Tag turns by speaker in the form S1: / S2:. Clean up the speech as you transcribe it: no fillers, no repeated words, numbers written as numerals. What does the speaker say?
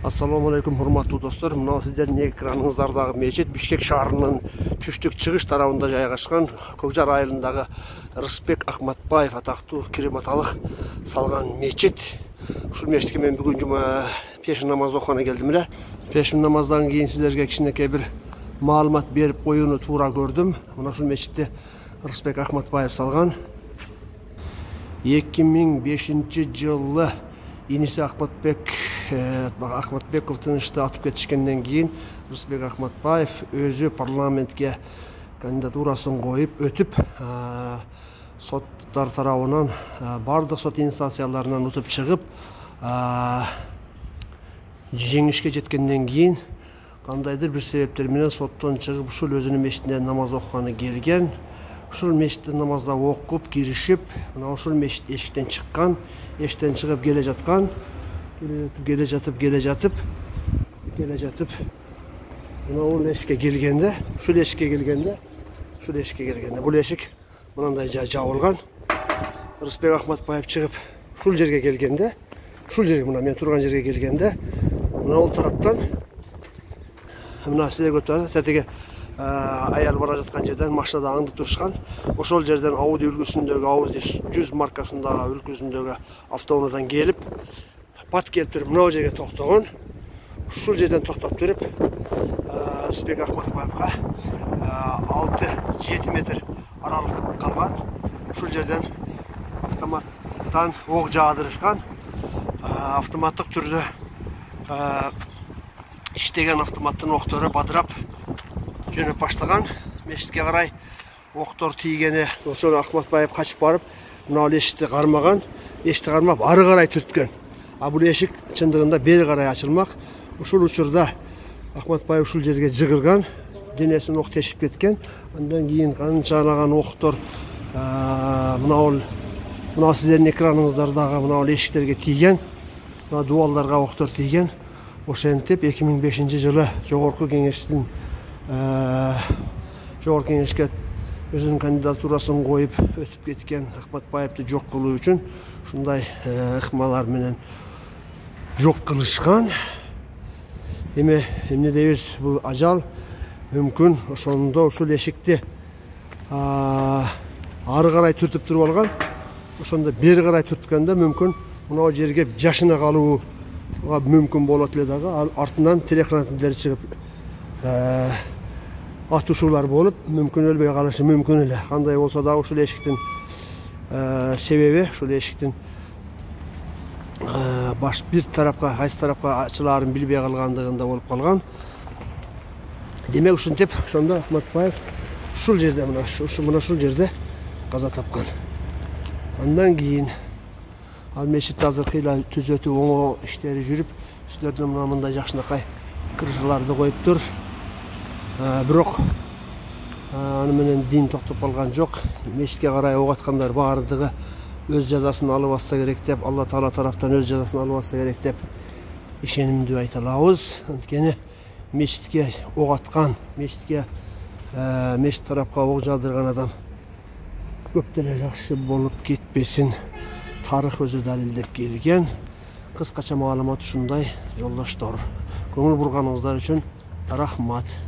S1: Ассаламу алейкум, урматтуу достор. Мына сиздердин экраныңыздардагы мечит Бишкек шаарынын түштүк чыгыш тарабында жайгашкан Көкжар айылындагы Рысбек Ахматбаев атактуу Керем аталык салган мечит. Ушул мечитке мен бүгүн жума пешин намаз окуганы келдим эле. Пешин намаздан кийин сиздерге кичинекей бир маалымат берип коюуну туура көрдүм. Мына ушул мечитти Рысбек Ахматбаев салган. 2005-жылы иниси Ахматбековдун ишти атып кетишкенден кийин Рысбек Ахматбаев өзү парламентке кандидатурасын коюп өтүп, соттар тарабынан бардык сот инстанцияларынан утуп чыгып, жеңишке жеткенден кийин кандайдыр бир себептер менен соттон чыгып ушул өзүнүн мечитинде намаз окуганы келген. Ушул мечитте намазда окуп киришип, мына ушул мечит эшиктен чыккан, эшиктен чыгып келе жатып, мына ул эшикке келгенде, ушул эшикке келгенде, бул эшик мындай жабылган. Рысбек Ахматбаев чыгып ушул жерге келгенде, мына мен турган жерге келгенде, мына ул тараптан мына силерге тетеге аял бара жаткан жерден машинада аңдып турушкан. Ошол жерден Audi үлгүсүндөгү Audi 100 маркасындагы үлгүсүндөгү автоунаадан келип, пат келип туруп мына жерге токтогон. Ушул жерден токтоп туруп, Рысбек Ахматбаевга 6-7 метр аралык калган. Ушул жерден автоматтан ок жаадырышкан. Автоматтык түрдө иштеген автоматтын октору бадырап жөнөп баштаган. Мечитке карай октор тийгени, ошол Ахматбаев качып барып, мына эшикти кармаган, эшикти кармап ары карай түрткөн. Бул эшик чындыгында бери карай ачылмак. Ушул учурда Ахматбаев ушул жерге жыгылган, денесин ок тешип кеткен. Андан кийин канчалаган октор мына сиздердин экраныңыздардагы мына эшиктерге тийген, мына дубалдарга октор тийген. Ошентип 2005-жылы жогорку кеңешке өзүнүн кандидатурасын коюп өтүп кеткен Ахматбаевди жок кылуу үчүн ушундай ыкмалар менен жок кылышкан. Эмне дейбиз, бул ажал мүмкүн ошондо ушул эшикти ары карай түртүп туруп алган. Ошондо бери карай түрткөндө мүмкүн мына жерге жашына калуу мүмкүн болот эле дагы. Артынан телехранителдер чыгып атышуулар болуп, мүмкүн өлбөй калышы мүмкүн эле. Кандай болсо дагы ушул эшиктин себеби, ушул эшиктин баш бир тарапка, кайсы тарапка ачылаарын билбей калгандыгында болуп калган. Демек ушинтип, ошондо Ахматбаев ушул жерде, мына ушул жерде каза тапкан. Андан кийин ал мечитте азыркы түзөтүү оңоо иштери жүрүп, үстөрүнө мындай жакшынакай крышаларды коюптур. Бирок аны менен дин токтоп калган жок. Мечитке карай ок аткандар баардыгы өз жазасын алып атса керек деп, Алла Таала тараптан өз жазасын алып атса керек деп ишенимдүү айта алабыз. Анткени мечитке ок аткан, мечит тарапка ок жаадырган адам көп деле жакшы болуп кетпесин. Тарых өзү далилдеп келген. Кыскача маалымат ушундай, жолдоштор. Көңүл бурганыңыздар үчүн рахмат.